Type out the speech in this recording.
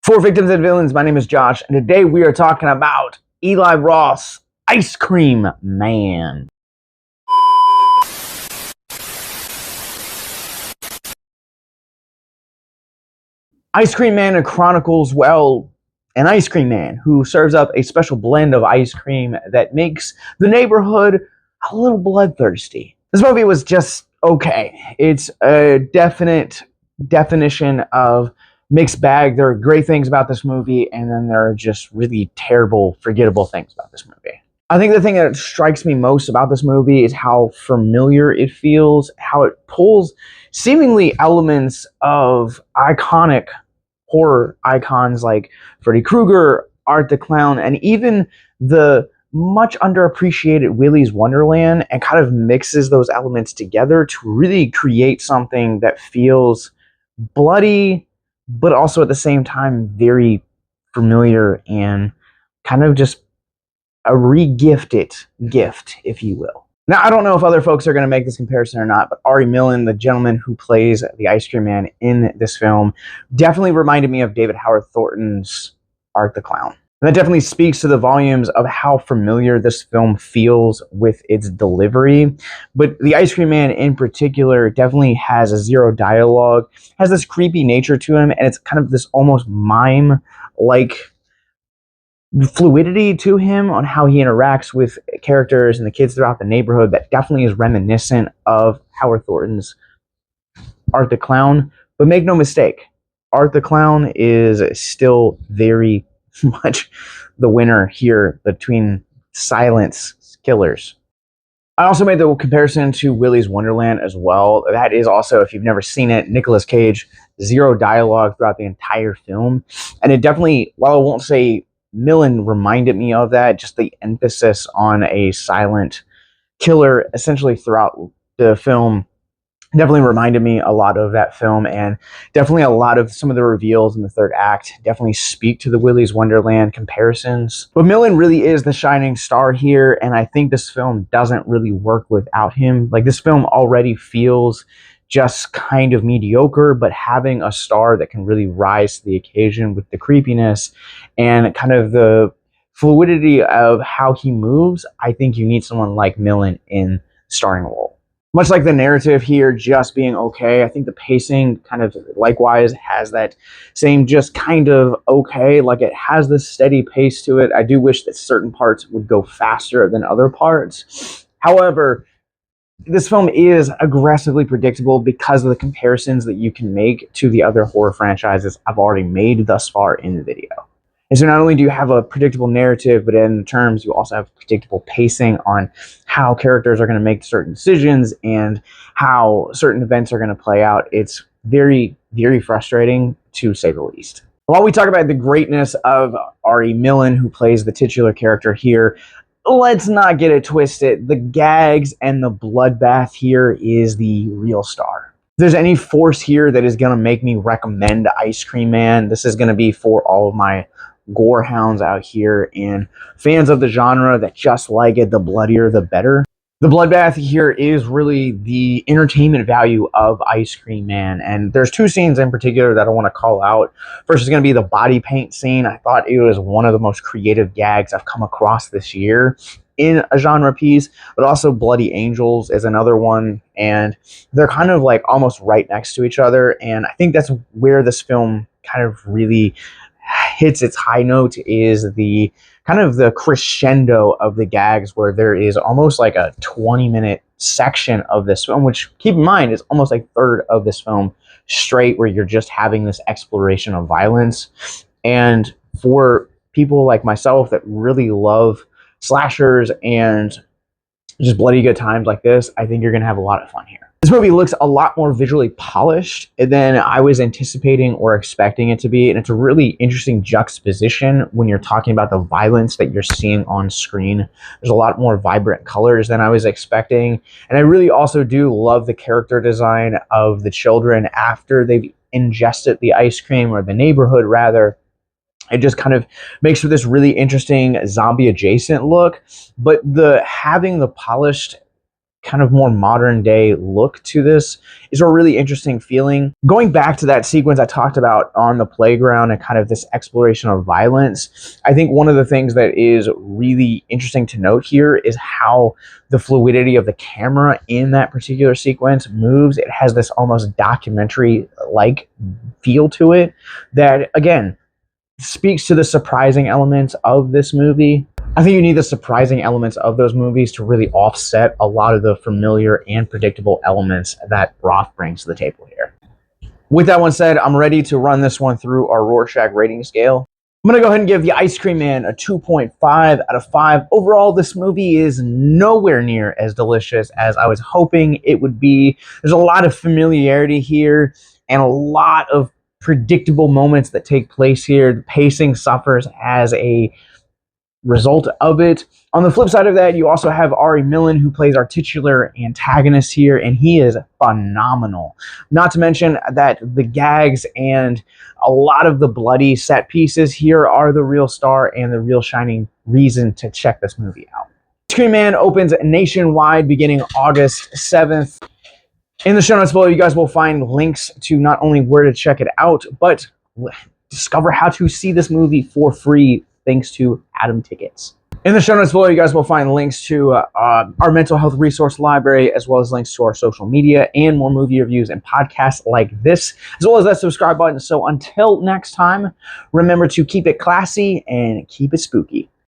For Victims and Villains, my name is Josh, and today we are talking about Eli Roth's Ice Cream Man. Ice Cream Man chronicles, an ice cream man who serves up a special blend of ice cream that makes the neighborhood a little bloodthirsty. This movie was just okay. It's a definite definition of mixed bag. There are great things about this movie, and then there are just really terrible, forgettable things about this movie. I think the thing that strikes me most about this movie is how familiar it feels, how it pulls seemingly elements of iconic horror icons like Freddy Krueger, Art the Clown, and even the much underappreciated Willy's Wonderland, and kind of mixes those elements together to really create something that feels bloody, but also at the same time very familiar and kind of just a re-gifted gift, if you will. Now, I don't know if other folks are going to make this comparison or not, but Ari Millen, the gentleman who plays the Ice Cream Man in this film, definitely reminded me of David Howard Thornton's Art the Clown. And that definitely speaks to the volumes of how familiar this film feels with its delivery. But the Ice Cream Man in particular definitely has a zero dialogue, has this creepy nature to him, and it's kind of this almost mime-like fluidity to him on how he interacts with characters and the kids throughout the neighborhood that definitely is reminiscent of Howard Thornton's Art the Clown. But make no mistake, Art the Clown is still very much the winner here between silence killers. I also made the comparison to Willy's Wonderland as well. That is also, if you've never seen it, Nicolas Cage, zero dialogue throughout the entire film. And it definitely, while I won't say Millen reminded me of that, just the emphasis on a silent killer essentially throughout the film definitely reminded me a lot of that film, and definitely a lot of some of the reveals in the third act definitely speak to the Willy's Wonderland comparisons. But Millen really is the shining star here, and I think this film doesn't really work without him. Like, this film already feels just kind of mediocre, but having a star that can really rise to the occasion with the creepiness and kind of the fluidity of how he moves, I think you need someone like Millen in starring role. Much like the narrative here just being okay, I think the pacing kind of likewise has that same just kind of okay, like it has this steady pace to it. I do wish that certain parts would go faster than other parts. However, this film is aggressively predictable because of the comparisons that you can make to the other horror franchises I've already made thus far in the video. And so not only do you have a predictable narrative, but in terms you also have predictable pacing on how characters are going to make certain decisions and how certain events are going to play out. It's very, very frustrating, to say the least. While we talk about the greatness of Ari Millen, who plays the titular character here, let's not get it twisted. The gags and the bloodbath here is the real star. If there's any force here that is going to make me recommend Ice Cream Man, this is going to be for all of my gore hounds out here and fans of the genre that just like it, the bloodier the better. The bloodbath here is really the entertainment value of Ice Cream Man, and there's two scenes in particular that I want to call out. First is going to be the body paint scene. I thought it was one of the most creative gags I've come across this year in a genre piece, but also Bloody Angels is another one, and they're kind of like almost right next to each other, and I think that's where this film kind of really hits its high note, is the kind of the crescendo of the gags, where there is almost like a 20-minute section of this film, which, keep in mind, is almost a third of this film straight, where you're just having this exploration of violence. And for people like myself that really love slashers and just bloody good times like this, I think you're going to have a lot of fun here. This movie looks a lot more visually polished than I was anticipating or expecting it to be, and it's a really interesting juxtaposition when you're talking about the violence that you're seeing on screen. There's a lot more vibrant colors than I was expecting, and I really also do love the character design of the children after they've ingested the ice cream, or the neighborhood rather. It just kind of makes for this really interesting zombie adjacent look, but having the polished kind of more modern day look to this is a really interesting feeling. Going back to that sequence I talked about on the playground and kind of this exploration of violence, I think one of the things that is really interesting to note here is how the fluidity of the camera in that particular sequence moves. It has this almost documentary like feel to it that, again, speaks to the surprising elements of this movie. I think you need the surprising elements of those movies to really offset a lot of the familiar and predictable elements that Roth brings to the table here. With that one said, I'm ready to run this one through our Rorschach rating scale. I'm going to go ahead and give The Ice Cream Man a 2.5 out of 5. Overall, this movie is nowhere near as delicious as I was hoping it would be. There's a lot of familiarity here and a lot of predictable moments that take place here. The pacing suffers as a result of it. On the flip side of that, you also have Ari Millen, who plays our titular antagonist here, and he is phenomenal. Not to mention that the gags and a lot of the bloody set pieces here are the real star and the real shining reason to check this movie out. Ice Cream Man opens nationwide beginning August 7th. In the show notes below, you guys will find links to not only where to check it out, but discover how to see this movie for free thanks to Atom Tickets. In the show notes below, you guys will find links to our mental health resource library, as well as links to our social media and more movie reviews and podcasts like this, as well as that subscribe button. So until next time, remember to keep it classy and keep it spooky.